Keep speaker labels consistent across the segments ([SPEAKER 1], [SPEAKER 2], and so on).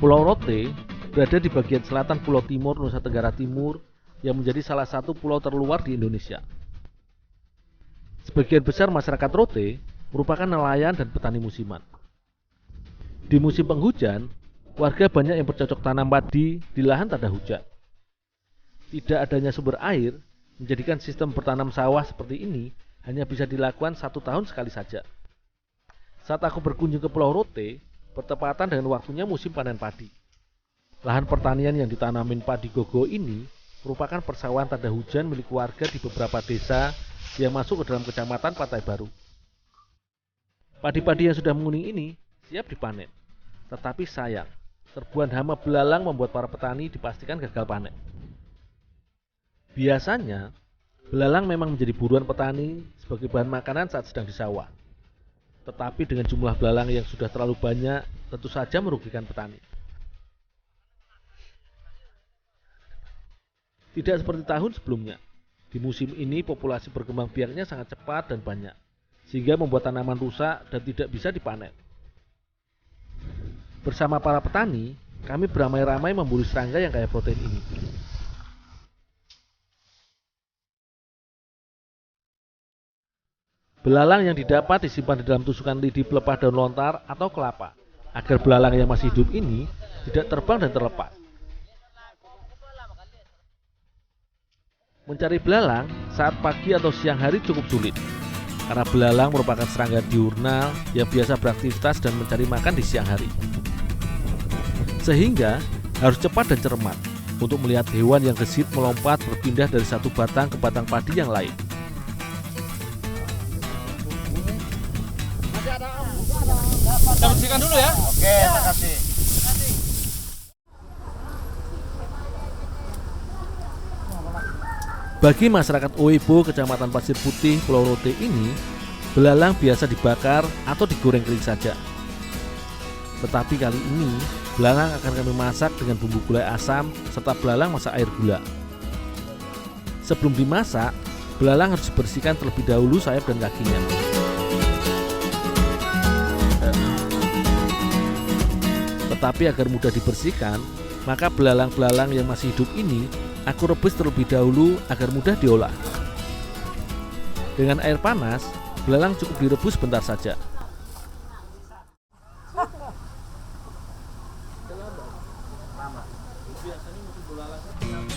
[SPEAKER 1] Pulau Rote berada di bagian selatan Pulau Timur Nusa Tenggara Timur yang menjadi salah satu pulau terluar di Indonesia. Sebagian besar masyarakat Rote merupakan nelayan dan petani musiman. Di musim penghujan, warga banyak yang bercocok tanam padi di lahan tanda hujan. Tidak adanya sumber air menjadikan sistem bertanam sawah seperti ini hanya bisa dilakukan 1 tahun sekali saja. Saat aku berkunjung ke Pulau Rote, bertepatan dengan waktunya musim panen padi. Lahan pertanian yang ditanamin padi gogo ini merupakan persawahan tanda hujan milik warga di beberapa desa yang masuk ke dalam kecamatan Pantai Baru. Padi-padi yang sudah menguning ini siap dipanen. Tetapi sayang, serbuan hama belalang membuat para petani dipastikan gagal panen. Biasanya, belalang memang menjadi buruan petani sebagai bahan makanan saat sedang di sawah. Tetapi dengan jumlah belalang yang sudah terlalu banyak, tentu saja merugikan petani. Tidak seperti tahun sebelumnya, di musim ini populasi berkembang biaknya sangat cepat dan banyak, sehingga membuat tanaman rusak dan tidak bisa dipanen. Bersama para petani, kami beramai-ramai memburu serangga yang kaya protein ini. Belalang yang didapat disimpan di dalam tusukan lidi pelepah daun lontar atau kelapa, agar belalang yang masih hidup ini tidak terbang dan terlepas. Mencari belalang saat pagi atau siang hari cukup sulit, karena belalang merupakan serangga diurnal yang biasa beraktivitas dan mencari makan di siang hari. Sehingga harus cepat dan cermat untuk melihat hewan yang gesit melompat berpindah dari satu batang ke batang padi yang lain.
[SPEAKER 2] Kita bersihkan dulu ya.
[SPEAKER 3] Oke, terima kasih.
[SPEAKER 1] Bagi masyarakat Oebo, Kecamatan Pasir Putih, Pulau Rote ini, belalang biasa dibakar atau digoreng kering saja. Tetapi kali ini, belalang akan kami masak dengan bumbu gulai asam serta belalang masak air gula. Sebelum dimasak, belalang harus dibersihkan terlebih dahulu sayap dan kakinya. Tetapi agar mudah dibersihkan, maka belalang-belalang yang masih hidup ini aku rebus terlebih dahulu agar mudah diolah. Dengan air panas, belalang cukup direbus sebentar saja.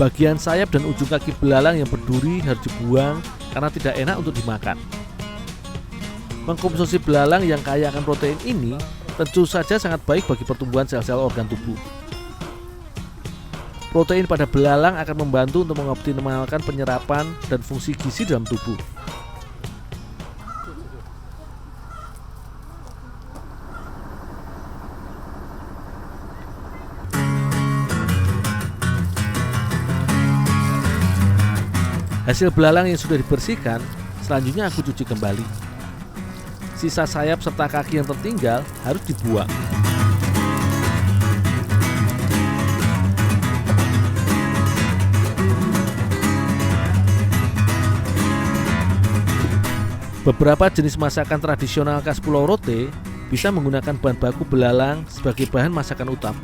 [SPEAKER 1] Bagian sayap dan ujung kaki belalang yang berduri harus dibuang karena tidak enak untuk dimakan. Mengkonsumsi belalang yang kaya akan protein ini tentu saja sangat baik bagi pertumbuhan sel-sel organ tubuh. Protein pada belalang akan membantu untuk mengoptimalkan penyerapan dan fungsi gizi dalam tubuh. Hasil belalang yang sudah dibersihkan, selanjutnya aku cuci kembali. Sisa sayap serta kaki yang tertinggal harus dibuang. Beberapa jenis masakan tradisional khas Pulau Rote bisa menggunakan bahan baku belalang sebagai bahan masakan utama.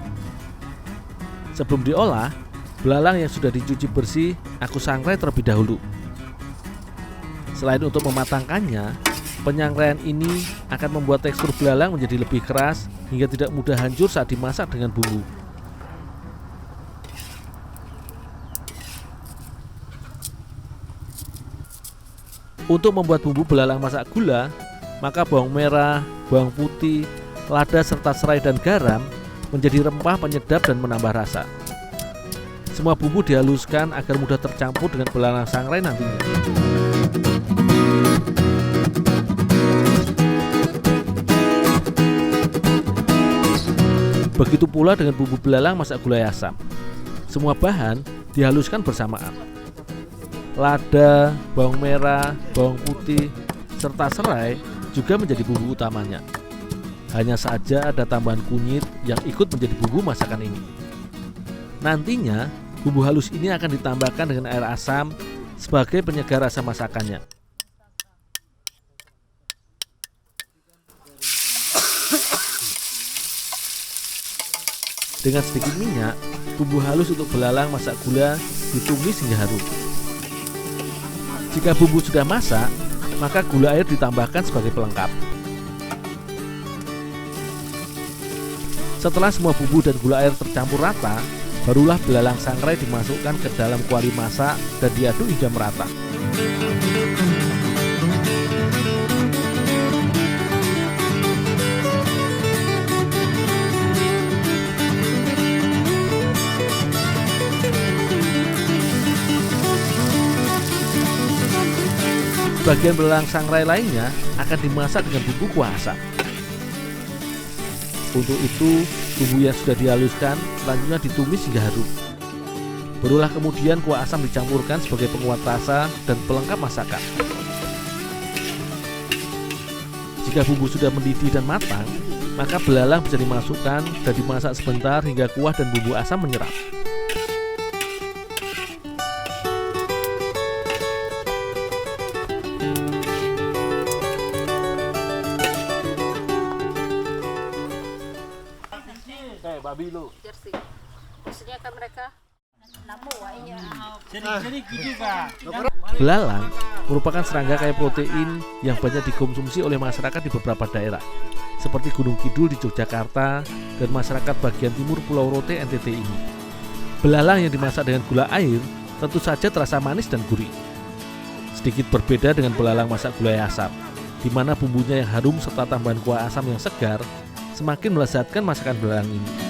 [SPEAKER 1] Sebelum diolah, belalang yang sudah dicuci bersih aku sangrai terlebih dahulu. Selain untuk mematangkannya, penyangraian ini akan membuat tekstur belalang menjadi lebih keras hingga tidak mudah hancur saat dimasak dengan bumbu. Untuk membuat bumbu belalang masak gula, maka bawang merah, bawang putih, lada serta serai dan garam menjadi rempah penyedap dan menambah rasa. Semua bumbu dihaluskan agar mudah tercampur dengan belalang sangrai nantinya. Begitu pula dengan bumbu belalang masak gulai asam. Semua bahan dihaluskan bersamaan. Lada, bawang merah, bawang putih, serta serai juga menjadi bumbu utamanya. Hanya saja ada tambahan kunyit yang ikut menjadi bumbu masakan ini. Nantinya, bumbu halus ini akan ditambahkan dengan air asam sebagai penyegar rasa masakannya. Dengan sedikit minyak, bumbu halus untuk belalang masak gula ditumis hingga harum. Jika bumbu sudah masak, maka gula air ditambahkan sebagai pelengkap. Setelah semua bumbu dan gula air tercampur rata, barulah belalang sangrai dimasukkan ke dalam kuali masak dan diaduk hingga merata. Bagian belalang sangrai lainnya akan dimasak dengan bumbu kuah asam. Untuk itu, bumbu yang sudah dihaluskan selanjutnya ditumis hingga harum. Barulah kemudian kuah asam dicampurkan sebagai penguat rasa dan pelengkap masakan. Jika bumbu sudah mendidih dan matang, maka belalang bisa dimasukkan dan dimasak sebentar hingga kuah dan bumbu asam menyerap. Babi lu.
[SPEAKER 3] Jersey. Maksudnya kan mereka
[SPEAKER 1] Belalang merupakan serangga kaya protein yang banyak dikonsumsi oleh masyarakat di beberapa daerah, seperti Gunung Kidul di Yogyakarta dan masyarakat bagian timur Pulau Rote NTT ini. Belalang yang dimasak dengan gula air tentu saja terasa manis dan gurih. Sedikit berbeda dengan belalang masak gulai asam, di mana bumbunya yang harum serta tambahan kuah asam yang segar semakin melezatkan masakan belalang ini.